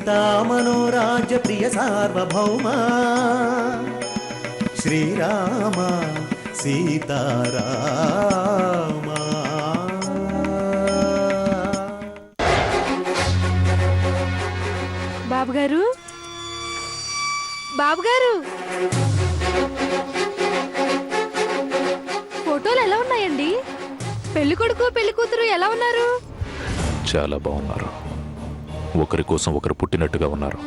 సీతా మనోరాజ్య ప్రియ సార్వభౌమ శ్రీరామ సీతారామ. బాబుగారు, బాబుగారు, ఫోటోలు ఎలా ఉన్నాయండి? పెళ్లి కొడుకు పెళ్లి కూతురు ఎలా ఉన్నారు? చాలా బాగున్నారు. ఒకరి కోసం ఒకరు పుట్టినట్టుగా ఉన్నారు.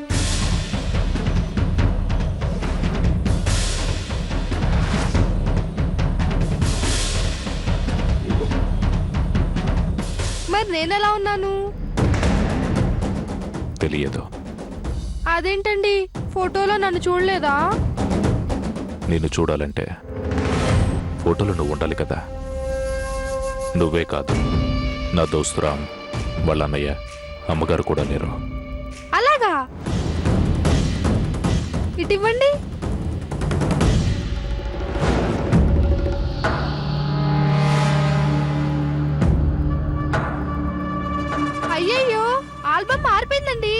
మరి నేనెలా ఉన్నాను? తెలియదు. అదేంటండి, ఫోటోలో నన్ను చూడలేదా? నిన్ను చూడాలంటే ఫోటోలో నువ్వు ఉండాలి కదా. నువ్వే కాదు, నా దోస్తు రామ్, వాళ్ళ అన్నయ్య, అమ్మగారు కూడా లేరు. అలాగా? ఇటివ్వండి. అయ్యయ్యో, ఆల్బమ్ మారిపోయిందండి.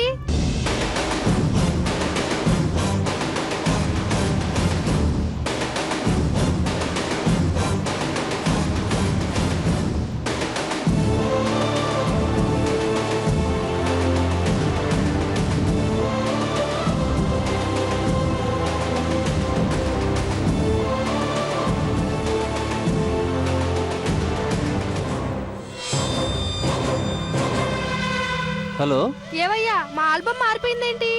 హలో, ఏవయ్యా, మా ఆల్బమ్ మారిపోయిందేంటి?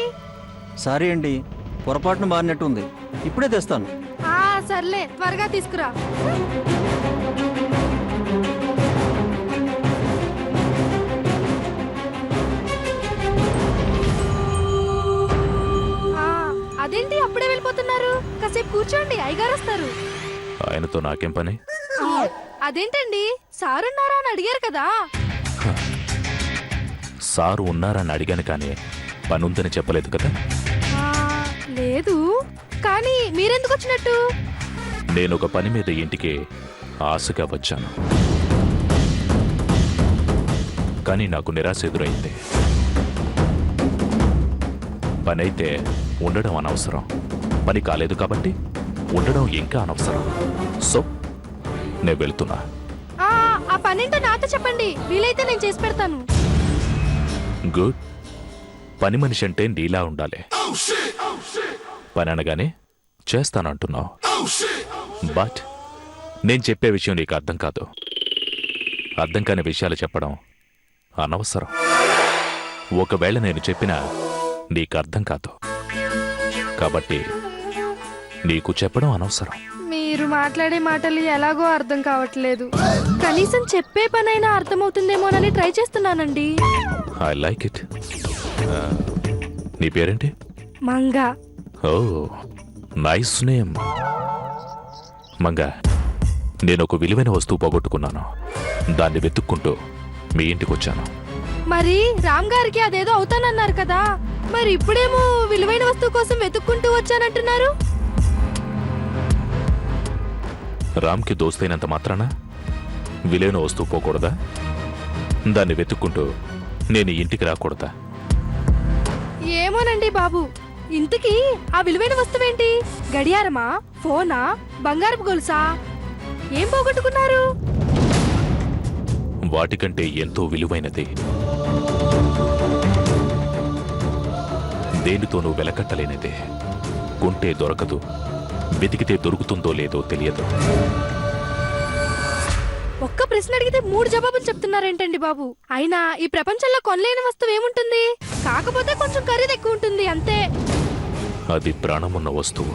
సారీ అండి, పొరపాటున మారినట్టుంది. ఇప్పుడే తెస్తాను. సర్లే, త్వరగా తీసుకురా. అదేంటి అప్పుడే వెళ్ళిపోతున్నారు? కాసేపు కూర్చోండి, అయ్యగారు వస్తారు. ఆయనతో నాకేం పని? అదేంటండి, సారున్నారా అని అడిగారు కదా. సారు ఉన్నారని అడిగాను, కానీ పనుందని చెప్పలేదు కదా. లేదు, కానీ మీరెందుకు వచ్చినట్టు? నేను ఒక పని మీద ఇంటికి ఆశగా వచ్చాను, కానీ నాకు నిరాశ ఎదురైంది. పనైతే ఉండడం అనవసరం, పని కాలేదు కాబట్టి ఉండడం ఇంకా అనవసరం. సో నేను వెళ్తున్నా. ఆ పనేంటో నాతో చెప్పండి, వీలైతే నేను చేసి పెడతాను. గుడ్. పని మనిషి అంటే నీలా ఉండాలి. పని అనగానే చేస్తానంటున్నావు, బట్ నేను చెప్పే విషయం నీకు అర్థం కాదు. అర్థం కాని విషయాలు చెప్పడం అనవసరం. ఒకవేళ నేను చెప్పినా నీకు అర్థం కాదు, కాబట్టి నీకు చెప్పడం అనవసరం. మీరు మాట్లాడే మాటలు ఎలాగో అర్థం కావట్లేదు. కనీసం చెప్పే పనైనా అర్థమవుతుందేమోనని ట్రై చేస్తున్నానండి. I like it. నీ పేరేంటి? మంగా. ఓ, నైస్ నేమ్. మంగా, నేను ఒక విలువైన వస్తువు పోగొట్టుకున్నాను. దాన్ని వెతుక్కుంటూ మీ ఇంటికి వచ్చాను. మరి రామ్ గారికి అదేదో అవుతానన్నారు కదా, మరి ఇప్పుడేమో విలువైన వస్తువు కోసం వెతుక్కుంటూ వచ్చానంటున్నారు. రామ్కి దోస్తైనంత మాత్రాన విలువైన వస్తువు పోకూడదా? దాన్ని వెతుక్కుంటూ నేను ఇంటికి రాకూడదా? ఏమోనండి బాబు, ఇంతకీ ఆ విలువైన వస్తువేంటి? గడియారమా, ఫోనా, బంగారపు గొలుసా? ఏం పోగొట్టుకున్నారు? వాటికంటే ఎంతో విలువైనది, దేనితోనూ వెలకట్టలేనిది. కొంటే దొరకదు, వెతికితే దొరుకుతుందో లేదో తెలియదు. ఒక్క ప్రశ్న అడిగితే 3 జవాబులు చెప్తున్నారేంటండి బాబు? అయినా ఈ ప్రపంచంలో కొనలేని వస్తువు ఏముంటుంది? కాకపోతే కొంచెం ఖరీదు ఎక్కువ ఉంటుంది, అంతే. అది ప్రాణమున్న వస్తువు.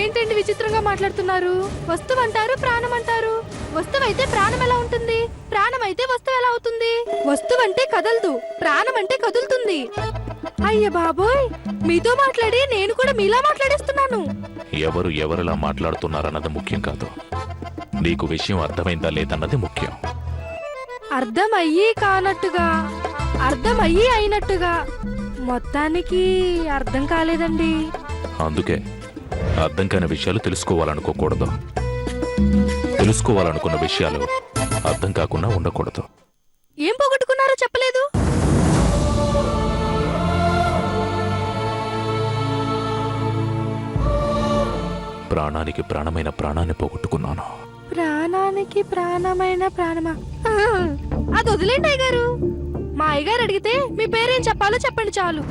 ఏంటండి విచిత్రంగా మాట్లాడుతున్నారు? వస్తువు అంటారు, ప్రాణం అంటారు. వస్తువు అయితే ప్రాణం ఎలా ఉంటుంది? ప్రాణం అయితే వస్తువు ఎలా అవుతుంది? వస్తువు అంటే కదలదు, ప్రాణం అంటే కదులుతుంది. అయ్య బాబోయ్, మీతో మాట్లాడి నేను కూడా మీలా మాట్లాడేస్తున్నాను. ఎవరు ఎవరిలా మాట్లాడుతున్నారన్నది ముఖ్యం కాదు, నీకు విషయం అర్థమైందా లేదన్నది ముఖ్యం. అర్థమయ్యి కానట్టుగా, అర్థమయ్యి అయినట్టుగా, మొత్తానికి అర్థం కాలేదండి. అందుకే అర్థం కాని విషయాలు తెలుసుకోవాలనుకోకూడదు. తెలుసుకోవాలనుకున్న విషయాలు అర్థం కాకుండా ఉండకూడదు. ఏం పోగొట్టుకున్నారో చెప్పలేదు. ప్రాణానికి ప్రాణమైన ప్రాణాన్ని పోగొట్టుకున్నాను. ప్రాణానికి ప్రాణమైన ప్రాణమా? అది వదిలేండి అయ్యగారు. మా అయ్యగారు అడిగితే మీ పేరేం చెప్పాలో చెప్పండి చాలు.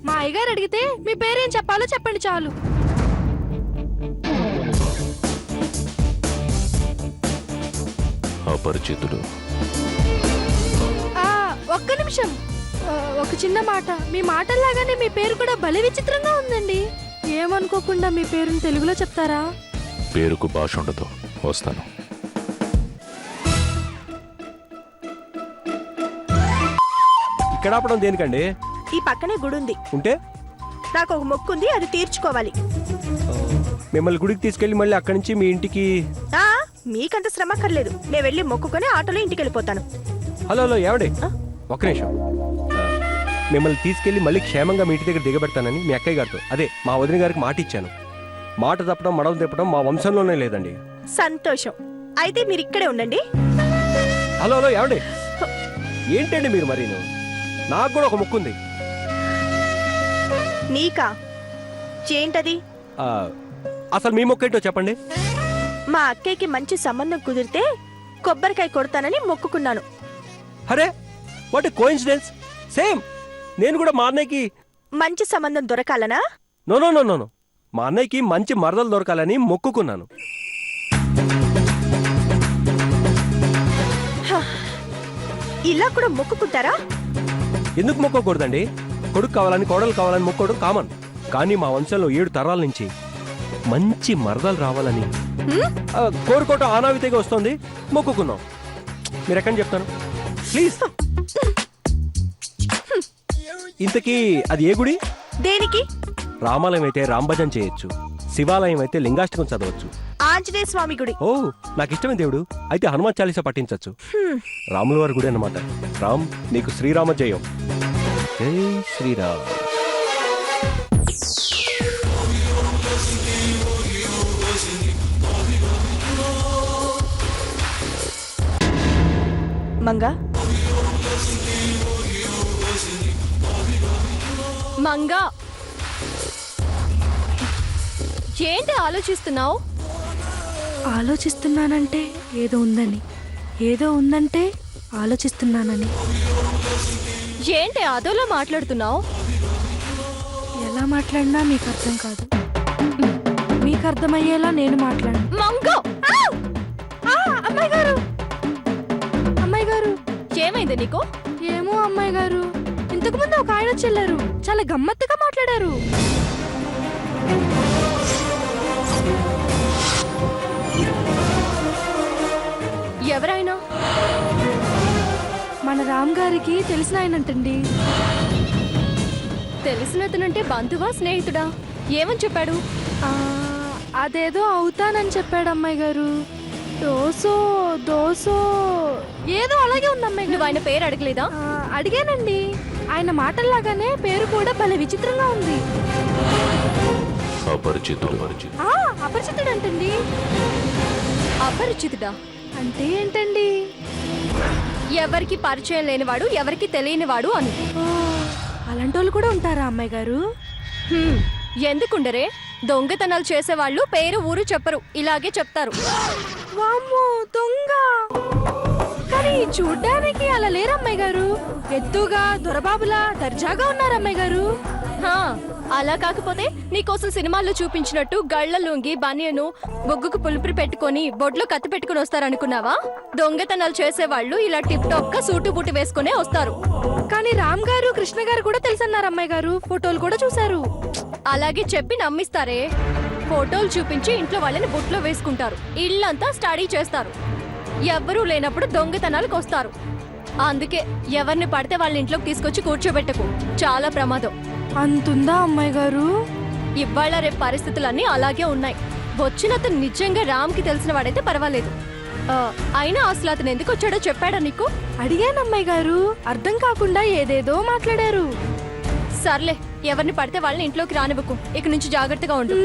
మా అయ్యగారు అడిగితే మీ పేరేం చెప్పాలో చెప్పండి చాలు. అపరిచితుడు. ఒక్క నిమిషం. ఒక చిన్న మాట. మీ మాటల్లాగానే మీ పేరు కూడా భలే విచిత్రంగా ఉందండి. ఏమనుకోకుండా మీ పేరుని తెలుగులో చెప్తారా? పేరుకు భాష ఉండదు. వస్తాను. ఇక్కడ ఆపడం దేనికండి? ఈ పక్కనే గుడి ఉంది. ఉంటే నాకు ఒక మొక్కు ఉంది, అది తీర్చుకోవాలి. మిమ్మల్ని గుడికి తీసుకెళ్లి మళ్ళీ అక్కడి నుంచి మీ ఇంటికి. ఆ మీకంత శ్రమ అక్కర్లేదు. నేను వెళ్ళి మొక్కుకొని ఆటోలో ఇంటికి వెళ్ళిపోతాను. హలో హలో ఏమండి, ఒక్క నిమిషం. మిమ్మల్ని తీసుకెళ్లి మళ్ళీ క్షేమంగా మీ ఇంటి దగ్గర దిగబెడతానని మీ అక్కయ్య గారితో, అదే మా వదిన గారికి మాట ఇచ్చాను. మాట తప్పడం మడవ తిప్పడం మా వంశంలోనే లేదండి. సంతోషం. అయితే మీరు ఇక్కడే ఉండండి. హలో హలో ఏమండి, ఏంటండి మీరు మరి? నాకు కూడా ఒక మొక్కు ఉంది. నీకా? ఏంటది? ఆ, అసలు మీ మొక్క ఏంటో చెప్పండి. మా అక్కయ్యకి మంచి సంబంధం కుదిరితే కొబ్బరికాయ కొడతానని మొక్కుకున్నాను. అరే వాట్ ఏ కోఇన్సిడెన్స్. సేమ్ నేను కూడా మా అన్నయ్యకి మంచి సంబంధం దొరకాలనా? No no no no no మా అన్నయ్యకి మంచి మరదలు దొరకాలని మొక్కుకున్నాను. ఇలా కూడా మొక్కుకుంటారా? ఎందుకు మొక్కకూడదండి? కొడుకు కావాలని కోడలు కావాలని మొక్కోవడం కామన్. కానీ మా వంశంలో 7 తరాల నుంచి మంచి మరదలు రావాలని కోరుకోవటం ఆనావితీగా వస్తుంది. మొక్కుకున్నాం. మీరు ఎక్కడి చెప్తాను ప్లీజ్. ఇంతకీ అది ఏ గుడి? దేనికి? రామాలయం అయితే రాంభజన చేయొచ్చు, శివాలయం అయితే లింగాష్టకం చదవచ్చు. ఆంజనేయ స్వామి గుడి. ఓ నాకు ఇష్టమైన దేవుడు అయితే హనుమాన్ చాలీసా పఠించవచ్చు. రాముల వారి గుడి అన్నమాట. రామ్ నీకు శ్రీరామ జయం. జై శ్రీరామ్. మంగా మంగా, ఏంటి ఆలోచిస్తున్నావు? ఆలోచిస్తున్నానంటే ఏదో ఉందని, ఏదో ఉందంటే ఆలోచిస్తున్నానని. ఏంటి అదోలా మాట్లాడుతున్నావు? ఎలా మాట్లాడినా మీకు అర్థం కాదు. మీకు అర్థమయ్యేలా నేను మాట్లాడను. మంగో! అమ్మాయి గారు, అమ్మాయి గారు, ఏమైంది నీకు? ఏమో అమ్మాయి గారు, ఇంతకు ముందు ఒక ఆయన చెల్లారు, చాలా గమ్మత్తుగా మాట్లాడారు. ఎవరైనా? మన రామ్ గారికి తెలిసిన ఆయనంటండి. తెలిసినతనంటే బంధువా స్నేహితుడా? ఏమని చెప్పాడు? అదేదో అవుతానని చెప్పాడు అమ్మాయి గారు. దోసో దోసో ఏదో అలాగే ఉంది అమ్మాయి గారు. ఆయన పేరు అడగలేదా? అడిగానండి. ఆయన మాటల్లాగానే పేరు కూడా భలే విచిత్రంగా ఉంది. అపరిచితుడు అంటండి. అపరిచితుడా అంటే ఏంటండి? ఎవరికి పరిచయం లేనివాడు, ఎవరికి తెలియనివాడు అని. అలాంటి వాళ్ళు కూడా ఉంటారా అమ్మాయి గారు? ఎందుకుండరే? దొంగతనాలు చేసేవాళ్ళు పేరు ఊరు చెప్పరు, ఇలాగే చెప్తారు. వామ్మో దొంగ! కానీ చూడ్డానికి అలా లేరు అమ్మాయి గారు. ఎత్తుగా దొరబాబులా దర్జాగా ఉన్నారు అమ్మాయి గారు. అలా కాకపోతే నీకోసం సినిమాల్లో చూపించినట్టు గళ్ళ లుంగి బనియను బొగ్గుకు పులుపురి పెట్టుకొని బొడ్లో కత్తి పెట్టుకుని వస్తారనుకున్నావా? దొంగతనాలు చేసేవాళ్ళు ఇలా టిప్ టాప్ గా సూటు బూటు వేసుకునే వస్తారు. కానీ రామ్ గారు, కృష్ణ గారు కూడా తెలుసన్నారు అమ్మాయి గారు. ఫోటోలు కూడా చూశారు. అలాగే చెప్పి నమ్మిస్తారే. ఫోటోలు చూపించి ఇంట్లో వాళ్ళని బుట్లో వేసుకుంటారు, ఇల్లంతా స్టడీ చేస్తారు. ఎవ్వరూ లేనప్పుడు దొంగతనాలకు వస్తారు. అందుకే ఎవరిని పడితే వాళ్ళ ఇంట్లోకి తీసుకొచ్చి కూర్చోబెట్టకు, చాలా ప్రమాదం. అంతుందా అమ్మాయి గారు? ఇవాళ రేపు పరిస్థితులన్నీ అలాగే ఉన్నాయి. వచ్చినతను నిజంగా రామ్కి తెలిసిన వాడైతే పర్వాలేదు. అయినా అసలు అతను ఎందుకు వచ్చాడో చెప్పాడా నీకు? అడిగాను అమ్మాయి గారు. అర్థం కాకుండా ఏదేదో మాట్లాడారు. సర్లే, ఎవరిని పడితే వాళ్ళని ఇంట్లోకి రానివ్వకు. ఇక నుంచి జాగ్రత్తగా ఉండు.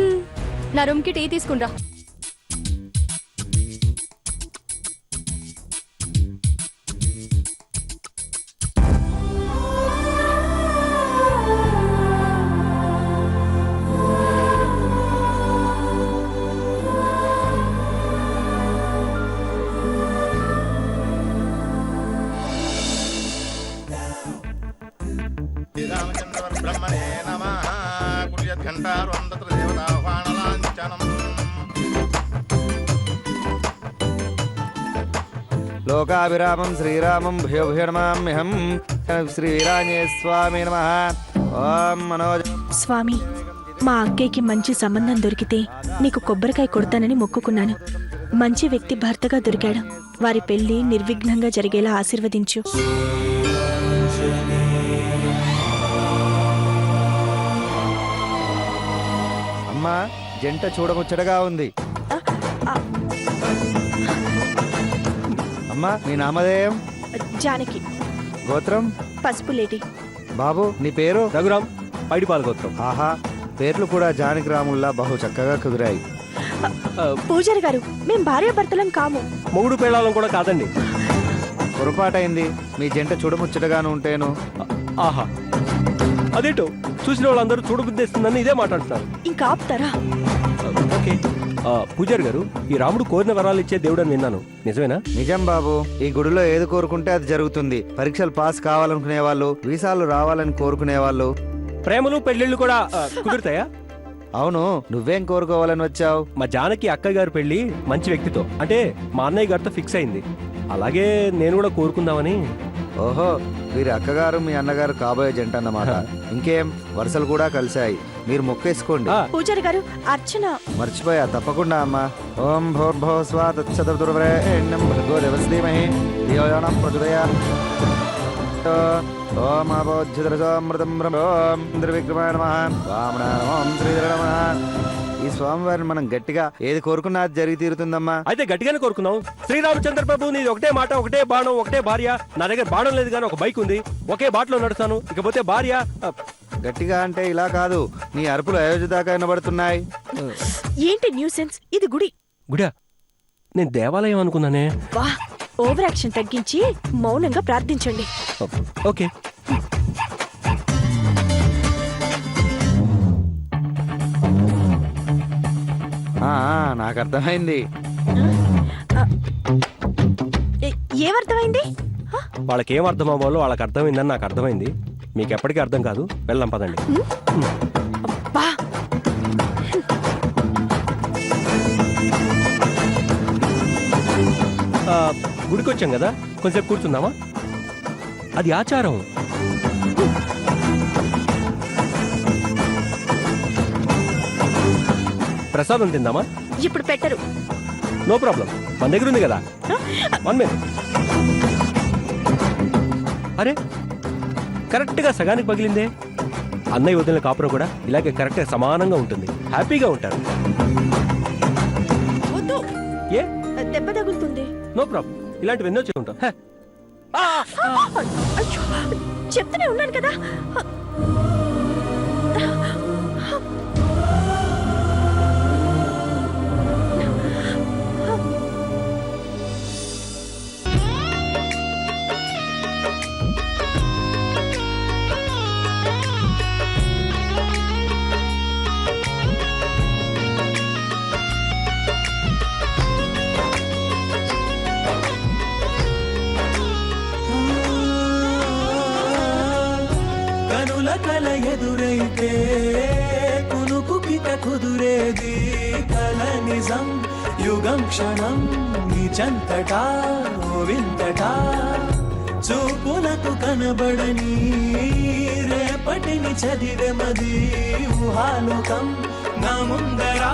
నా రూమ్కి టీ తీసుకునిరా. బ్రహ్మణే నమః కుర్యద్ఘంటారుందత్ర దేవతాహ్వానలాంఛనం లోకాభిరామం శ్రీరామం భూయో భూయో నమామ్యహం శ్రీరాజే స్వామి నమః. ఓం మనోజ స్వామి, మా అక్కయ్యకి మంచి సంబంధం దొరికితే నీకు కొబ్బరికాయ కొడతానని మొక్కుకున్నాను. మంచి వ్యక్తి భర్తగా దొరికాడు. వారి పెళ్లి నిర్విఘ్నంగా జరిగేలా ఆశీర్వదించు. అమ్మా, జంట చూడముచ్చటగా ఉంది. అమ్మా, నీ నామధేయం? జానకి. గోత్రం? పసుపులేటి. బాబు, నీ పేరు? రఘురాం, పైడిపాల గోత్రం. ఆహా, పేర్లు కూడా జానకి రాముల్లా బహు చక్కగా కుదిరాయి. పూజారి గారు, మేం భార్యాభర్తలం కాము. మొగుడు పెళ్ళాలం కూడా కాదండి. పొరపాటైంది. మీ జంట చూడముచ్చటగాను ఉంటేను. ఆహా, అదేంటో చూసిన వాళ్ళందరూ చూడబుద్దేస్తుందని ఇదే మాట్లాడుతున్నారు. ఇంకా ఆపుతారా? ఓకే. పూజారి గారు, ఈ రాముడు కోరిన వరాలు ఇచ్చే దేవుడు అని విన్నాను, నిజమేనా? నిజం బాబు. ఈ గుడిలో ఏది కోరుకుంటే అది జరుగుతుంది. పరీక్షలు పాస్ కావాలనుకునే వాళ్ళు, వీసాలు రావాలని కోరుకునే వాళ్ళు. ప్రేమలు పెళ్లిళ్ళు కూడా కుదురుతాయా? అవును, నువ్వేం కోరుకోవాలని వచ్చావు? మా జానకి అక్కయ్య గారి పెళ్లి మంచి వ్యక్తితో, అంటే మా అన్నయ్య గారితో ఫిక్స్ అయింది. అలాగే నేను కూడా కోరుకుందామని. ఓహో, వీరి అక్కగారు మీ అన్నగారు కాబోయే జంట అన్నమాట. ఇంకేం, వరుసలు కూడా కలిశాయి. మీరు మొక్కేసుకోండి. పూజారి గారు, అర్చన మర్చిపోయా, తప్పకుండా అమ్మా. ఓం భూర్భువః స్వః తత్సవితుర్వరేణ్యం భర్గో దేవస్య ధీమహి ధియో యో నః ప్రచోదయాత్. ఓం అపోజ్జితరసోమృతం బ్రహ్మ. ఓం త్రివిక్రమాయ నమః. వామనాయ నమః. ఓం శ్రీధర నమః. ఈ స్వామివారిని మనం గట్టిగా ఏది కోరుకున్నా అది జరిగి తీరుతుందమ్మా. అయితే గట్టిగానే కోరుకుందాం. శ్రీరామచంద్ర ప్రభు, నీది ఒకటే మాట, ఒకటే బాణం, ఒకటే భార్య. నా దగ్గర బాణం లేదు కానీ ఒక బైక్ ఉంది. ఒకే బాటలో నడుస్తాను. ఇకపోతే భార్య. గట్టిగా అంటే ఇలా కాదు, నీ అరుపులు అయోధ్య దాకా వినబడుతున్నాయి. ఏంటి న్యూసెన్స్? ఇది గుడి. గుడా? నేను దేవాలయం అనుకున్నానే. వా, ఓవర్ యాక్షన్ తగ్గించి మౌనంగా ప్రార్థించండి. ఓకే. నాకు అర్థమైంది. ఏమర్థమైంది? వాళ్ళకేం అర్థం అవ్వాలో వాళ్ళకి అర్థమైందని నాకు అర్థమైంది. మీకు ఎప్పటికీ అర్థం కాదు. వెళ్దాం పదండి. బా, గుడికి వచ్చాం కదా, కొంచెం కూర్చుందామా? అది ఆచారం. ప్రసాదం తిందామా? ఇప్పుడు పెట్టరు. నో ప్రాబ్లం, మన దగ్గర ఉంది కదా. 1 minute. అరే, కరెక్ట్గా సగానికి పగిలిందే. అన్నయ్య వదిలిన కాపురం కూడా ఇలాగే కరెక్ట్గా సమానంగా ఉంటుంది. హ్యాపీగా ఉంటారు. వద్దు, ఏ? దెబ్బ తగులుతుంది. నో ప్రాబ్లం, ఇలాంటివి ఎన్నో చేసుకుంటాం. అయ్యో, చెప్తూనే ఉన్నాను కదా. కల ఎదురైతే కునుకుకిట కుదురేది కల నిజం యుగం క్షణం నిజంతటా ఓ వింతటా చూపులకు కనబడని రేపటిని చదివెమది ఊహాలోకం నా ముందరా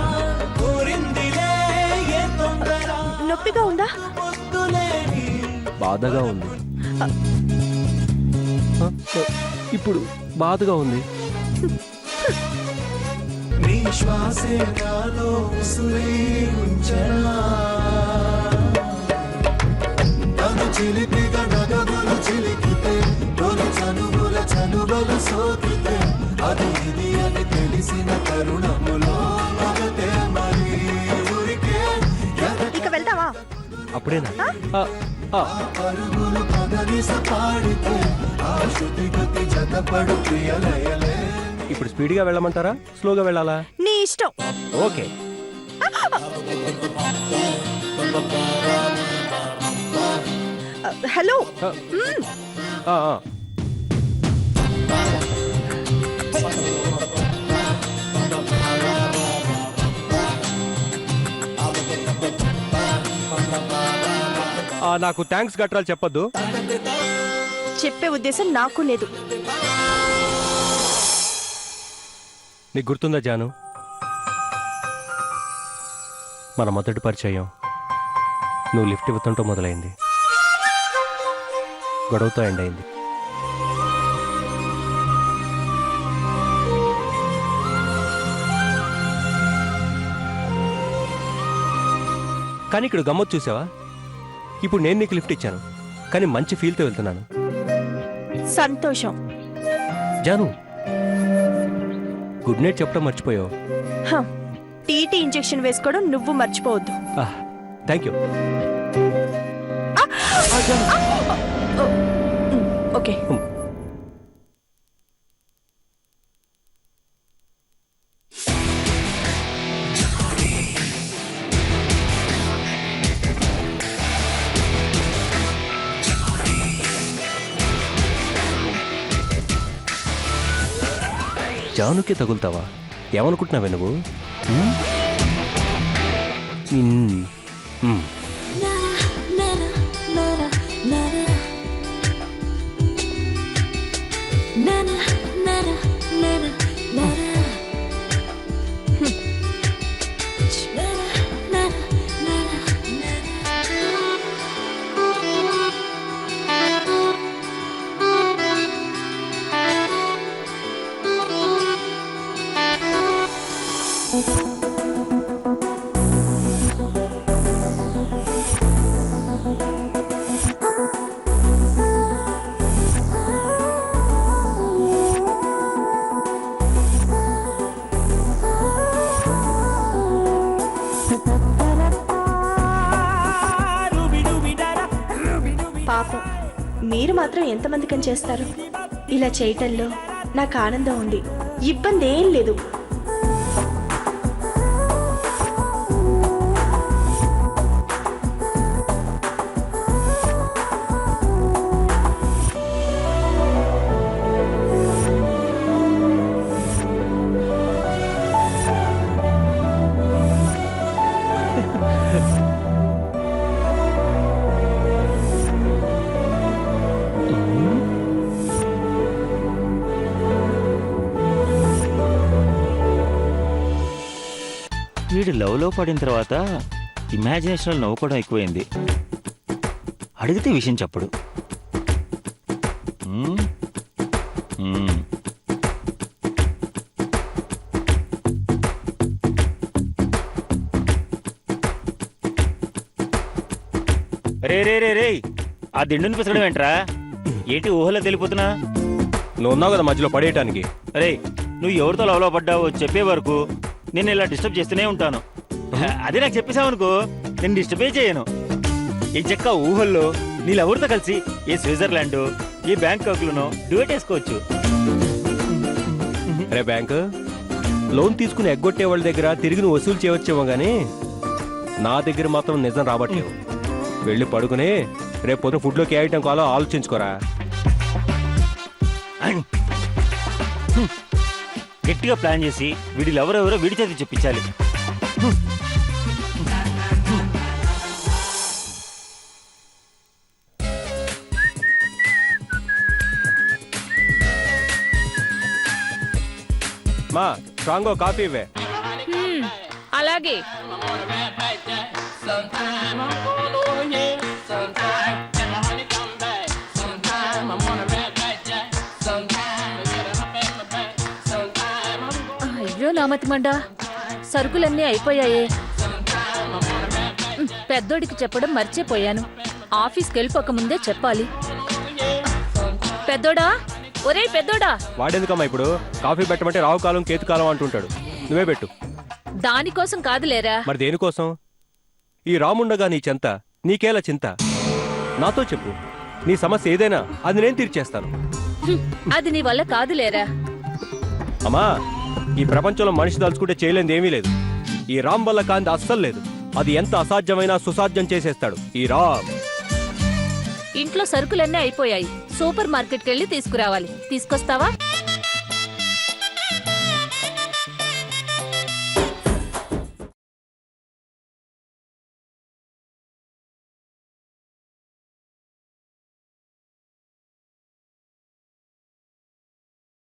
కోరిందిలే ఏ తొందర. నొప్పిగా ఉందా? బాధగా ఉంది. ఇప్పుడు బాధగా ఉంది. నీ శ్వాసే నాలో ఉసురై ఉంచనా తను చిలిపిగా నగములు చిలికితే తొలి చనువుల చనువలు సోకితే అది ఇది అని తెలిసిన తరుణములో మగతే మరి ఊరికే ఇక వెళ్తావా? అప్పుడేనా? పరుగులు పదనిస పాడితే ఆ శృతి గతి జతపడు ప్రియలయలే. ఇప్పుడు స్పీడ్గా వెళ్ళమంటారా, స్లోగా వెళ్ళాలా? నీ ఇష్టం. ఓకే. హలో. నాకు థ్యాంక్స్ గట్రాలు చెప్పొద్దు. చెప్పే ఉద్దేశం నాకు లేదు. నీకు గుర్తుందా జాను, మన మొదటి పరిచయం నువ్వు లిఫ్ట్ ఇవ్వతంటూ మొదలైంది, గొడవతో ఎండ్ అయింది. కానీ ఇక్కడ గమ్మత్తు చూసావా, ఇప్పుడు నేను నీకు లిఫ్ట్ ఇచ్చాను కానీ మంచి ఫీల్తో వెళ్తున్నాను. సంతోషం. జాను, గుడ్ నైట్ చెప్పడం మర్చిపోయావు. టీటీ ఇంజెక్షన్ వేసుకోవడం నువ్వు మర్చిపోవద్దు. Thank you. ఓకే. జానుకి తగులుతావా? ఏమనుకుంటున్నావే నువ్వు? పాపం, మీరు మాత్రం ఎంతమందికని చేస్తారు? ఇలా చేయటంలో నాకు ఆనందం ఉంది, ఇబ్బంది ఏం లేదు. వీడు లవ్లో పడిన తర్వాత ఇమాజినేషన్లో నవ్వుకోవడం ఎక్కువైంది. అడిగితే విషయం చెప్పడు. రే రే రే రే ఆ దిండుని పిసడం ఏంట్రా? ఏంటి ఊహలో తెలిపోతున్నా? నువ్వు ఉన్నావు కదా మధ్యలో పడేయటానికి. రే, నువ్వు ఎవరితో లవ్లో పడ్డావో చెప్పే వరకు నేను ఇలా డిస్టర్బ్ చేస్తూనే ఉంటాను. అదే నాకు చెప్పేసావనుకో నేను డిస్టర్బే చేయను. ఈ చెక్క ఊహల్లో నీళ్ళెవరితో కలిసి ఏ స్విట్జర్లాండ్ ఏ బ్యాంకాక్లోనో డ్యూట్ వేసుకోవచ్చు. రే బ్యాంక్, లోన్ తీసుకుని ఎగ్గొట్టే వాళ్ళ దగ్గర తిరిగి నువ్వు వసూలు చేయవచ్చేమో కానీ నా దగ్గర మాత్రం నిజం రాబట్టలేవు. వెళ్ళి పడుకుని రేపు పొద్దున ఫుడ్లోకి ఏ ఐటమ్ కావాలో ఆలోచించుకోరా. గట్టిగా ప్లాన్ చేసి వీడి ఎవరెవరో వీడి చేతి చెప్పించాలి. మా స్ట్రాంగో కాఫీ ఇవ్వే. అలాగే. అయ్యో నామతి మండ, సరుకులన్నీ అయిపోయాయే. పెద్దోడికి చెప్పడం మర్చిపోయాను. ఆఫీస్కి వెళ్ళిపోక ముందే చెప్పాలి. పెద్దోడా, ఒరే పెద్దోడా. వాడేందుకమ్మా ఇప్పుడు కాఫీ పెట్టమంటే రావు కాలం కేతు కాలం అంటుంటాడు. నువ్వే పెట్టు. దానికోసం కాదులేరా. మరి దేనికోసం? ఈ రాముండగా నీ చెంత నీకేలా చింత? నాతో చెప్పు, నీ సమస్య ఏదైనా అది నేను తీర్చేస్తాను. అది నీ వల్ల కాదులేరా. అమ్మా, ఈ ప్రపంచంలో మనిషి తలుచుకుంటే చేయలేనిది ఏమీ లేదు. ఈ రామ్ వల్ల కాంతి అస్సలు లేదు. అది ఎంత అసాధ్యమైనా సుసాధ్యం చేసేస్తాడు ఈ రామ్. ఇంట్లో సరుకులన్నీ అయిపోయాయి. సూపర్ మార్కెట్కి వెళ్ళి తీసుకురావాలి. తీసుకొస్తావా?